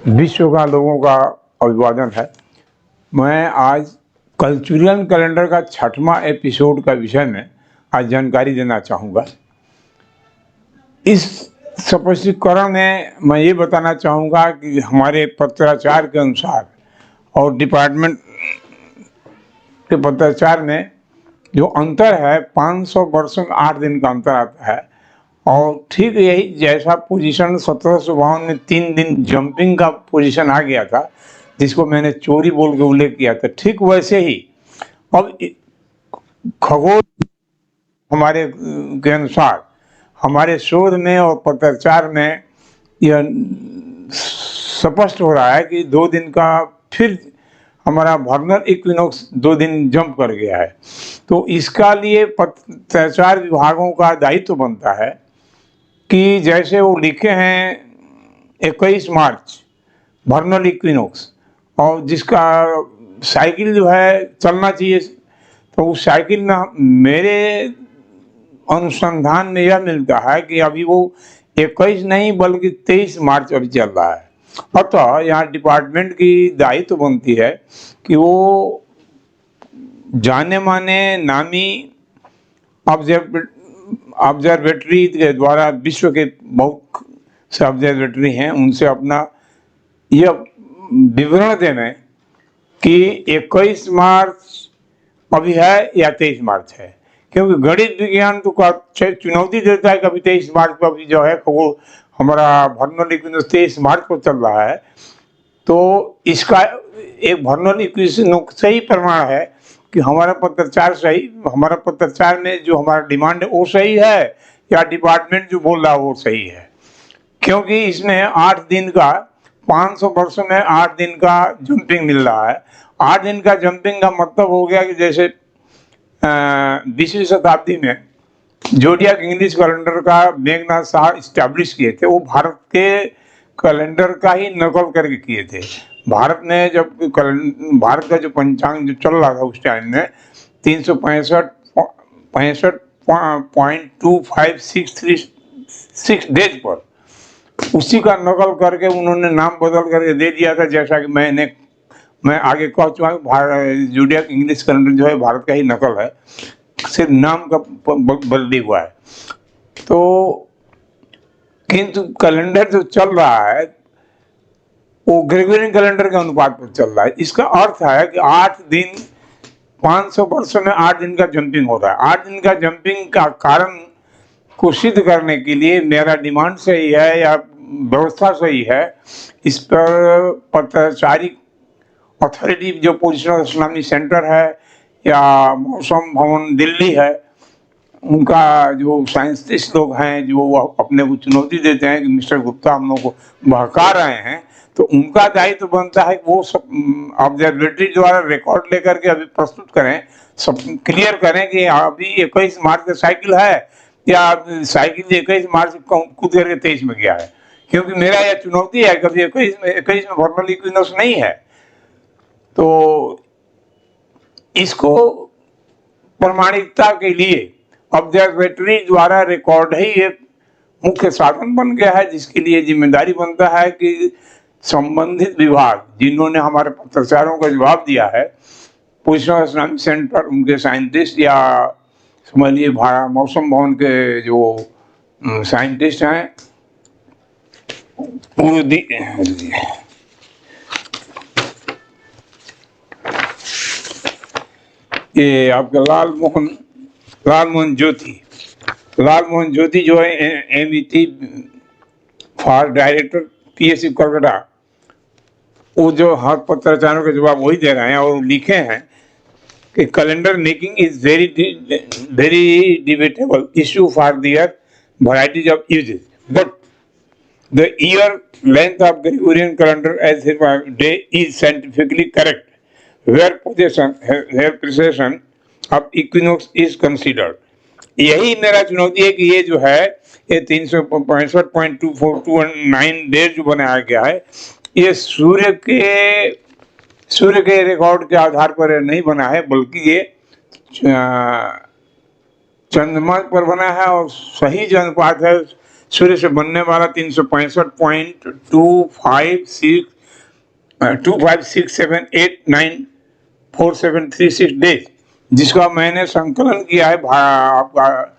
विश्व का लोगों का अभिवादन है। मैं आज कल्चरल कैलेंडर का 6वां एपिसोड का विषय में आज जानकारी देना चाहूँगा। इस स्पष्टीकरण में मैं ये बताना चाहूँगा कि हमारे पत्राचार के अनुसार और डिपार्टमेंट के पत्राचार में जो अंतर है 500 वर्षों में 8 दिन का अंतर आता है। और ठीक यही जैसा पोजीशन 1752 में 3 दिन जंपिंग का पोजीशन आ गया था, जिसको मैंने चोरी बोल के उल्लेख किया था, ठीक वैसे ही अब खगोल हमारे के अनुसार हमारे शोध में और पत्राचार में यह स्पष्ट हो रहा है कि 2 दिन का फिर हमारा वर्नल इक्विनोक्स 2 दिन जंप कर गया है। तो इसका लिए पत्राचार विभागों का दायित्व बनता है कि जैसे वो लिखे हैं 21 मार्च वर्नल इक्विनोक्स, और जिसका साइकिल जो है चलना चाहिए, तो उस साइकिल में मेरे अनुसंधान में यह मिलता है कि अभी वो 21 नहीं बल्कि 23 मार्च अभी चल रहा है। अतः यहाँ डिपार्टमेंट की दायित्व बनती है कि वो जाने माने नामी ऑब्जर्वेटरी के द्वारा, विश्व के बहुत से ऑब्जर्वेटरी हैं, उनसे अपना यह विवरण देना कि 21 मार्च अभी है या 23 मार्च है, क्योंकि गणित विज्ञान तो चुनौती देता है। कभी 23 मार्च को अभी जो है वो हमारा वर्नल इक्विनोक्स 23 मार्च को चल रहा है, तो इसका एक वर्नल इक्विनोक्स सही प्रमाण है कि हमारा पत्राचार में जो हमारा डिमांड है वो सही है या डिपार्टमेंट जो बोल रहा है वो सही है। क्योंकि इसमें 8 दिन का 500 वर्षों में 8 दिन का जंपिंग मिल रहा है। 8 दिन का जंपिंग का मतलब हो गया कि जैसे 20वीं शताब्दी में जोडियाक इंग्लिश कैलेंडर का मेघनाथ शाह इस्टेब्लिश किए थे, वो भारत के कैलेंडर का ही नकल करके किए थे। भारत ने जब भारत का जो पंचांग जो चल रहा था उस टाइम में 365.2566 डेज पर उसी का नकल करके उन्होंने नाम बदल करके दे दिया था। जैसा कि मैं आगे कह चुका हूँ, जोडियाक इंग्लिश कैलेंडर जो है भारत का ही नकल है, सिर्फ नाम का बदली हुआ है। तो किंतु कैलेंडर जो चल रहा है वो ग्रेगोरियन कैलेंडर के अनुपात पर चल रहा है। इसका अर्थ है कि 8 दिन 500 वर्षों में 8 दिन का जंपिंग हो रहा है। 8 दिन का जंपिंग का कारण को सिद्ध करने के लिए मेरा डिमांड सही है या व्यवस्था सही है, इस पर पत्राचारिक अथॉरिटी जो पोजिशनल इस्लामी सेंटर है या मौसम भवन दिल्ली है, उनका जो साइंटिस्ट लोग हैं जो अपने को चुनौती देते हैं कि मिस्टर गुप्ता हम लोग को बहका रहे हैं, तो उनका दायित्व बनता है कि वो सब ऑब्जर्वेटरी द्वारा रिकॉर्ड लेकर के अभी प्रस्तुत करें, सब क्लियर करें कि अभी 21 मार्च का साइकिल है या साइकिल 21 मार्च कूद करके 23 में गया है। क्योंकि मेरा यह चुनौती है, कभी 21 में वर्नल इक्विनोक्स नहीं है। तो इसको प्रमाणिकता के लिए ऑब्जर्वेटरी द्वारा रिकॉर्ड ही एक मुख्य साधन बन गया है, जिसके लिए जिम्मेदारी बनता है कि संबंधित विभाग जिन्होंने हमारे पत्राचारों का जवाब दिया है, पोजिशनल इस्लामिक सेंटर, उनके साइंटिस्ट या समझिए मौसम भवन के जो साइंटिस्ट हैं, ये आपका लाल मोहन ज्योति जो है MET for director PSC Kolkata, वो जो हर पत्राचारों के जवाब वही दे रहे हैं और लिखे हैं कि calendar making is very debatable issue for their varieties of uses, but the year length of Gregorian calendar as day is scientifically correct where precision of equinox is considered। यही मेरा चुनौती है कि ये जो है ये 365.2429 डेज जो बनाया गया है, ये सूर्य के रिकॉर्ड के आधार पर नहीं बना है, बल्कि ये चंद्रमा पर बना है और सही जो अनुपात है सूर्य से बनने वाला 365.256 2567894736 डेज, जिसका मैंने संकलन किया है आपका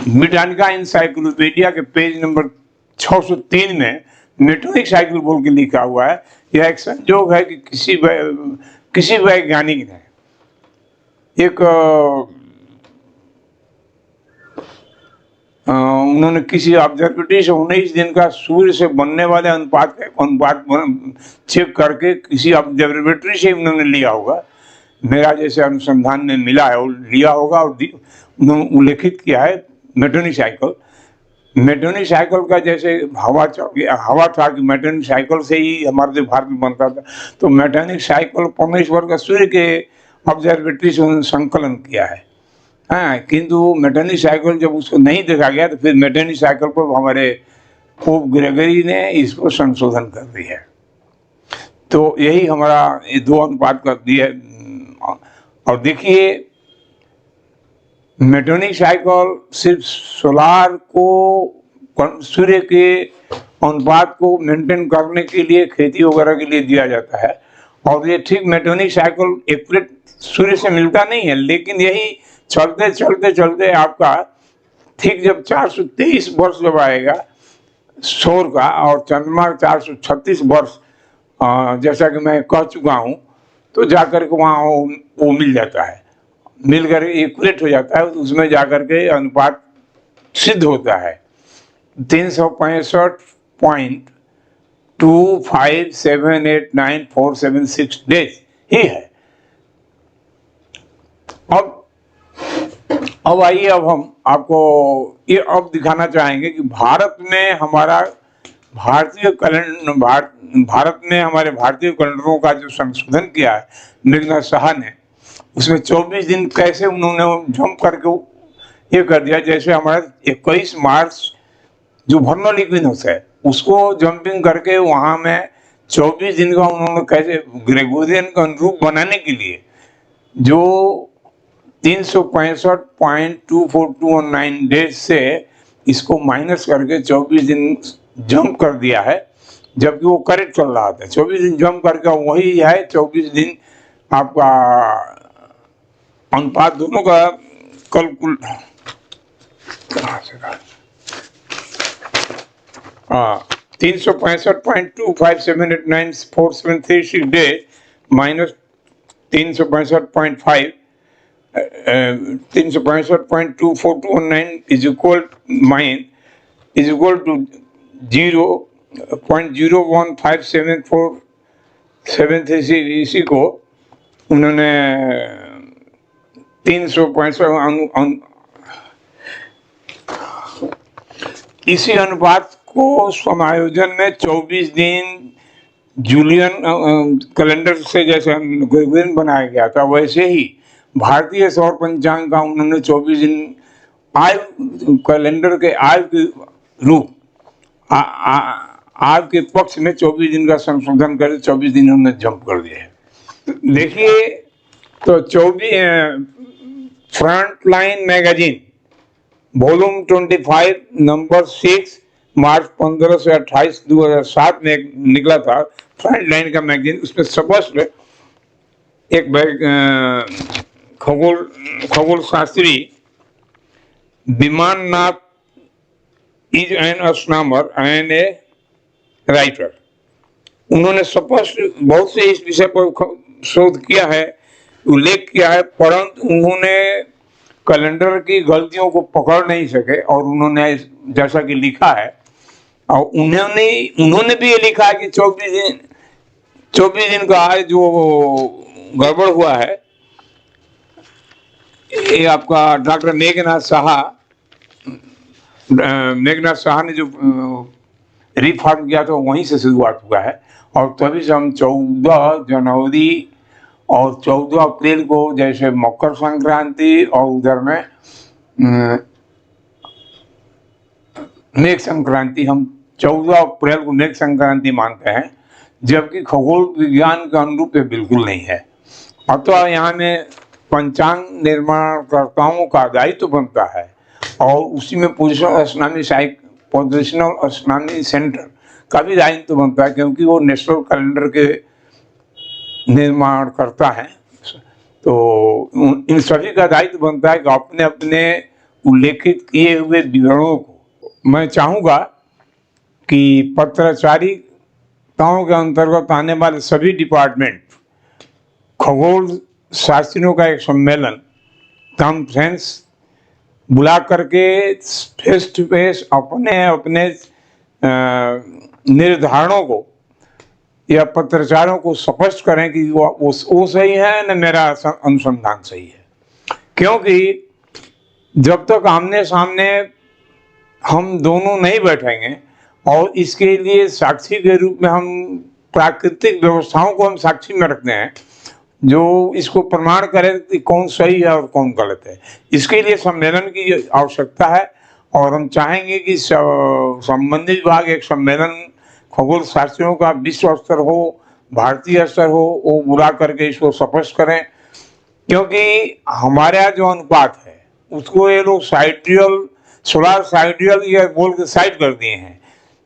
ब्रिटानिका इंसाइक्लोपीडिया के पेज नंबर 603 में मेटोनिक साइकिल बोल के लिखा हुआ है। यह एक संयोग है कि किसी वैज्ञानिक ने एक उन्होंने किसी ऑब्जर्वेटरी से 19 दिन का सूर्य से बनने वाले अनुपात चेक करके किसी ऑब्जर्वेटरी से उन्होंने लिया होगा, मेरा जैसे अनुसंधान में मिला है वो लिया होगा और उन्होंने उल्लेखित किया है मेटोनिक साइकिल। मेटोनिक साइकिल का जैसे हवा था कि मेटोनिक साइकिल से ही हमारे भारत में बनता था, तो मेटोनिक साइकिल परमेश्वर का सूर्य के ऑब्जर्वेटरी से उन्होंने संकलन किया है। हाँ, किंतु मेटोनिक साइकिल जब उसको नहीं देखा गया तो फिर मेटोनिक साइकिल पर हमारे पोप ग्रेगरी ने इसको संशोधन कर दिया है। तो यही हमारा ये 2 अनुपात कर दिया है। और देखिए मेटोनिक साइकिल सिर्फ सोलार को सूर्य के अनुपात को मेंटेन करने के लिए खेती वगैरह के लिए दिया जाता है। और ये ठीक मेटोनिक साइकिल एक्यूरेट सूर्य से मिलता नहीं है, लेकिन यही चलते चलते चलते आपका ठीक जब 423 वर्ष जब आएगा सौर का और चंद्रमा 436 वर्ष जैसा कि मैं कह चुका हूँ, तो जाकर के वहाँ वो मिल जाता है, मिलकर एक्यूरेट हो जाता है, उसमें जाकर के अनुपात सिद्ध होता है। 365.2578947 डेज ही है। अब आइए, अब हम आपको ये अब दिखाना चाहेंगे कि भारत में हमारा भारतीय कैलेंडर भारत में हमारे भारतीय कैलेंडरों का जो संशोधन किया है मेघनाथ साहा ने, उसमें 24 दिन कैसे उन्होंने जंप करके ये कर दिया। जैसे हमारा 21 मार्च जो वर्नल इक्विनोक्स है उसको जंपिंग करके वहाँ में 24 दिन का उन्होंने कैसे ग्रेगोरियन का अनुरूप बनाने के लिए जो 365.24219 डेज से इसको माइनस करके 24 दिन जंप कर दिया है, जबकि वो करेक्ट चल रहा था। 24 दिन जंप करके वही है 24 दिन आपका अनुपात दोनों का कल 365.257894736 day minus 365.5 365.24219 is equal to 0.0157473। इसी को उन्होंने 365 इसी अनुपात को समायोजन में 24 दिन जूलियन कैलेंडर से जैसे ग्रेगोरियन बनाया गया था, वैसे ही भारतीय सौर पंचांग का उन्होंने 24 दिन आयु कैलेंडर के आयु के रूप आयु के पक्ष में 24 दिन का संशोधन कर 24 दिन उन्होंने जंप कर दिया है। देखिए तो 24 फ्रंटलाइन मैगजीन वॉल्यूम 25 नंबर 6 मार्च 15 से 28 2007 में निकला था फ्रंटलाइन का मैगजीन। उसमें स्पष्ट एक खगोल शास्त्री Viman Nath is an astronomer and a writer, उन्होंने स्पष्ट बहुत से इस विषय पर शोध किया है, उल्लेख किया है, परंतु उन्होंने कैलेंडर की गलतियों को पकड़ नहीं सके। और उन्होंने जैसा कि लिखा है, और उन्होंने भी ये लिखा है कि 24 दिन का जो गड़बड़ हुआ है, ये आपका डॉक्टर मेघनाथ साहा ने जो रिफॉर्म किया था वहीं से शुरुआत हुआ है। और तभी से हम 14 जनवरी और 14 अप्रैल को जैसे मकर संक्रांति और उधर में मेघ संक्रांति, हम 14 अप्रैल को मेघ संक्रांति मानते हैं, जबकि खगोल विज्ञान के अनुरूप ये बिल्कुल नहीं है। अतः यहाँ में पंचांग निर्माणकर्ताओं का दायित्व बनता है और उसी में पोजिशनल एस्ट्रोनॉमी सेंटर का भी दायित्व बनता है, क्योंकि वो नेशनल कैलेंडर के निर्माण करता है। तो इन सभी का दायित्व बनता है कि अपने अपने उल्लेखित किए हुए विवरणों को, मैं चाहूँगा कि पत्राचारिताओं के अंतर्गत आने वाले सभी डिपार्टमेंट खगोल शास्त्रियों का एक सम्मेलन, कॉन्फ्रेंस बुला करके फेस टू फेस अपने अपने निर्धारणों को या पत्रचारों को स्पष्ट करें कि वो सही है न मेरा अनुसंधान सही है। क्योंकि जब तक आमने सामने हम दोनों नहीं बैठेंगे और इसके लिए साक्षी के रूप में हम प्राकृतिक व्यवस्थाओं को हम साक्षी में रखते हैं जो इसको प्रमाण करें कि कौन सही है और कौन गलत है, इसके लिए सम्मेलन की आवश्यकता है। और हम चाहेंगे कि संबंधित विभाग एक सम्मेलन खगोल शास्त्रियों का विश्व स्तर हो, भारतीय स्तर हो, वो बुला करके इसको स्पष्ट करें। क्योंकि हमारे यहाँ जो अनुपात है उसको ये लोग साइडियल, सोलार साइडियल ईयर बोल के साइड कर दिए हैं।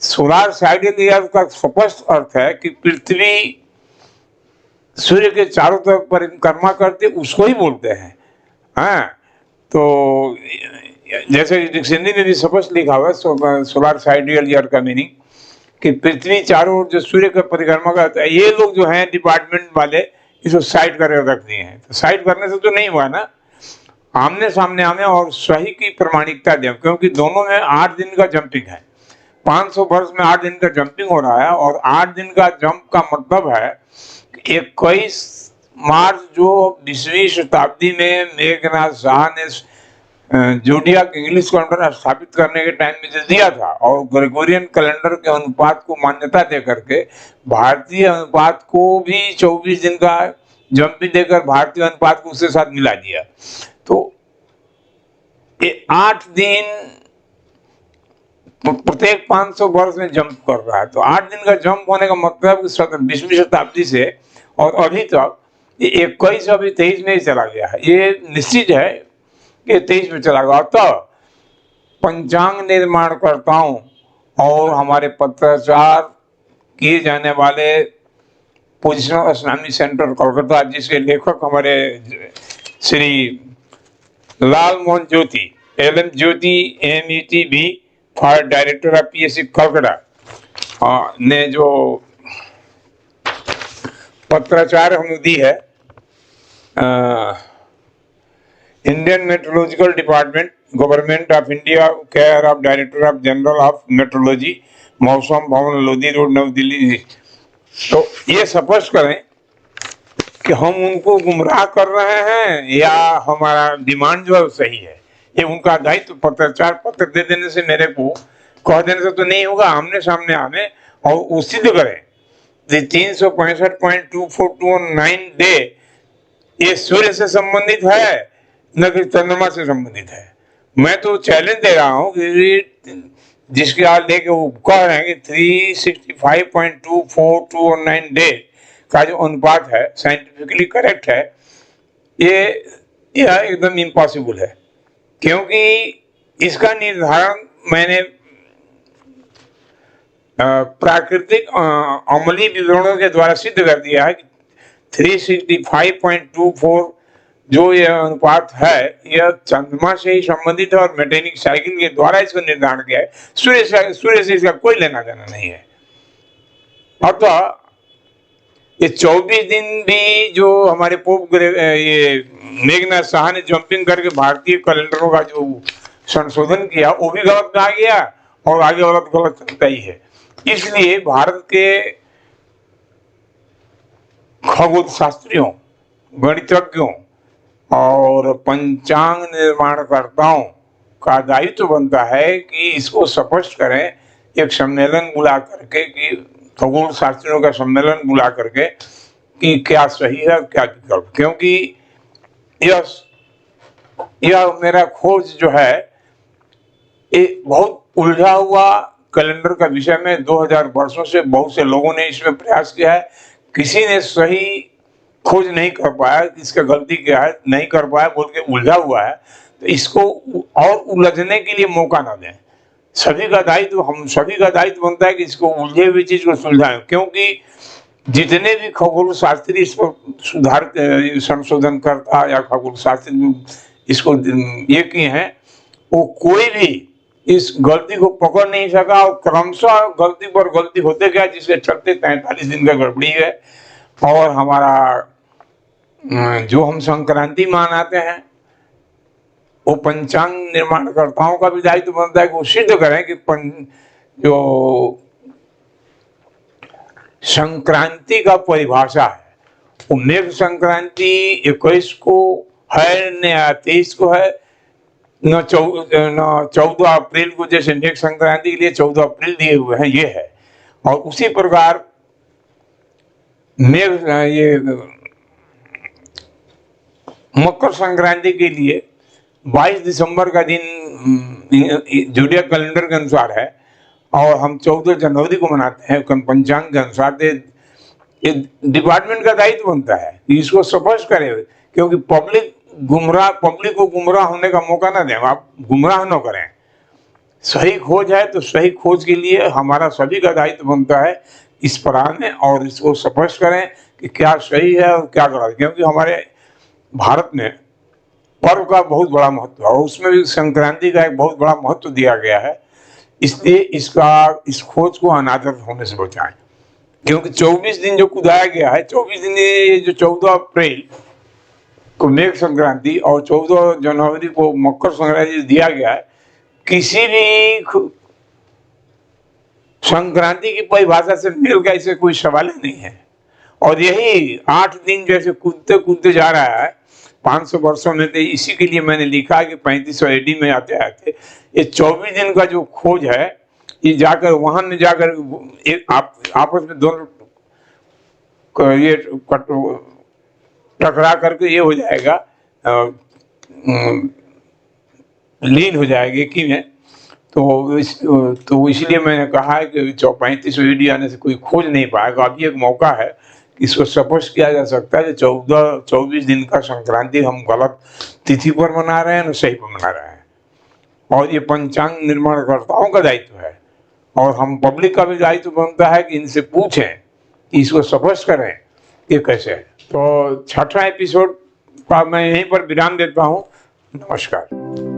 सोलार साइडियल ईयर का स्पष्ट अर्थ है कि पृथ्वी सूर्य के चारों तरफ परिक्रमा करते, उसको ही बोलते हैं। हाँ, तो जैसे डिक्शनरी में भी स्पष्ट लिखा हुआ है सोलार साइडियल ईयर का मीनिंग कि पृथ्वी चारों ओर जो सूर्य का परिक्रमा करता है। ये लोग जो हैं डिपार्टमेंट वाले इसको साइड करके रख दिए हैं। तो साइड करने से तो नहीं हुआ ना, आमने सामने आने और सही की प्रमाणिकता दें, क्योंकि दोनों में 8 दिन का जंपिंग है। 500 वर्ष में 8 दिन का जंपिंग हो रहा है और 8 दिन का जंप का मतलब है कि 21 मार्च जो 20वीं शताब्दी में मेघनाथ शाह ने जोडियाक इंग्लिश कैलेंडर स्थापित करने के टाइम में जो दिया था और ग्रेगोरियन कैलेंडर के अनुपात को मान्यता दे करके भारतीय अनुपात को भी 24 दिन का जंपिंग देकर भारतीय अनुपात को उसके साथ मिला दिया। तो ये 8 दिन प्रत्येक 500 वर्ष में जंप कर रहा है। तो 8 दिन का जंप होने का मतलब 20वीं शताब्दी से और अभी तक 21 अभी 23 में ही चला गया है। ये निश्चित है कि 23 में चला गया। तो पंचांग निर्माणकर्ताओं और हमारे पत्राचार किए जाने वाले पोजिशनल एस्ट्रोनॉमी सेंटर कोलकाता, जिसके लेखक हमारे श्री लाल मोहन ज्योति, LM ज्योति MET भी for director of PSC Kolkata ने जो पत्राचार हमें दी है, Indian metrological department, government of India, care of director of general of metrology, Mausam Bhavan, Lodhi road, नई दिल्ली। तो ये स्पष्ट करें कि हम उनको गुमराह कर रहे हैं या हमारा डिमांड जो है सही है। ये उनका दायित्व पत्राचार पत्र दे देने से, मेरे को कह देने से तो नहीं होगा। आमने सामने आने और वो सिद्ध करें 365.2429 डे ये सूर्य से संबंधित है न कि चंद्रमा से संबंधित है। मैं तो चैलेंज दे रहा हूँ कि जिसके आज लेके वो कह रहे हैं कि 365.2429 डे का जो अनुपात है साइंटिफिकली करेक्ट है, यह एकदम इम्पॉसिबल है। क्योंकि इसका निर्धारण मैंने प्राकृतिक अमली विवरणों के द्वारा सिद्ध कर दिया है कि 365.24 जो यह अनुपात है यह चंद्रमा से ही संबंधित है और मैटेनिक साइकिल के द्वारा इसको निर्धारण किया है। सूर्य से इसका कोई लेना देना नहीं है। अतः ये 24 दिन भी जो हमारे पोप ये मेघनाथ शाह ने जंपिंग करके भारतीय कैलेंडरों का जो संशोधन किया वो भी गलत कहा गया और आगे गलत चलता ही है। इसलिए भारत के खगोल शास्त्रियों, गणितज्ञों और पंचांग निर्माणकर्ताओं का दायित्व बनता है कि इसको स्पष्ट करें, एक सम्मेलन बुला करके, कि खगोल शास्त्रियों का सम्मेलन बुला करके कि क्या सही है क्या विकल्प। क्योंकि यह मेरा खोज जो है ये बहुत उलझा हुआ कैलेंडर का विषय में 2000 वर्षों से बहुत से लोगों ने इसमें प्रयास किया है, किसी ने सही खोज नहीं कर पाया, इसका गलती क्या है नहीं कर पाया बोल के उलझा हुआ है। तो इसको और उलझने के लिए मौका ना दें। सभी का दायित्व, हम सभी का दायित्व बनता है कि इसको उलझे हुई चीज को सुलझाएं, क्योंकि जितने भी खगोल शास्त्री इस पर सुधार संशोधन करता या खगोल शास्त्री इसको ये किए हैं, वो कोई भी इस गलती को पकड़ नहीं सका और क्रमशः गलती पर गलती होते गया, जिसके चलते 43 दिन का गड़बड़ी है। और हमारा जो हम संक्रांति मनाते हैं, वो पंचांग निर्माणकर्ताओं का भी दायित्व बनता है कि वो सिद्ध करें कि जो संक्रांति का परिभाषा है वो मेघ संक्रांति 21 को है न 23 को है, न 14 अप्रैल को, जैसे मेघ संक्रांति के लिए 14 अप्रैल दिए हुए हैं ये है। और उसी प्रकार मेघ ये मकर संक्रांति के लिए 22 दिसंबर का दिन जोडिया कैलेंडर के अनुसार है और हम 14 जनवरी को मनाते हैं पंचांग के अनुसार। ये डिपार्टमेंट का दायित्व बनता है कि इसको स्पष्ट करे, क्योंकि पब्लिक को गुमराह होने का मौका ना दें, आप गुमराह न करें। सही खोज है तो सही खोज के लिए हमारा सभी का दायित्व बनता है इस पर आने और इसको स्पष्ट करें कि क्या सही है और क्या गलत, क्योंकि हमारे भारत में पर्व का बहुत बड़ा महत्व है और उसमें भी संक्रांति का एक बहुत बड़ा महत्व दिया गया है। इसलिए इस खोज को अनादर होने से बचाएं, क्योंकि 24 दिन जो कुदाया गया है, 24 दिन ये जो 14 अप्रैल को मेघ संक्रांति और 14 जनवरी को मकर संक्रांति दिया गया है, किसी भी संक्रांति की परिभाषा से मेल का इसे कोई सवाल ही नहीं है। और यही 8 दिन जैसे कूदते कूदते जा रहा है 500 वर्षों में, तो इसी के लिए मैंने लिखा कि 3500 AD में आते आते ये 24 दिन का जो खोज है, ये जाकर वहां में जाकर आपस में दोनों ये टकरा करके ये हो जाएगा, लीन हो जाएगी कि में। तो इसलिए मैंने कहा है कि 3500 AD आने से कोई खोज नहीं पाएगा। अभी एक मौका है, इसको स्पष्ट किया जा सकता है कि 24 दिन का संक्रांति हम गलत तिथि पर मना रहे हैं न सही पर मना रहे हैं, और ये पंचांग निर्माणकर्ताओं का दायित्व है और हम पब्लिक का भी दायित्व बनता है कि इनसे पूछें कि इसको स्पष्ट करें ये कैसे है। तो 6वां एपिसोड का मैं यहीं पर विराम देता हूँ। नमस्कार।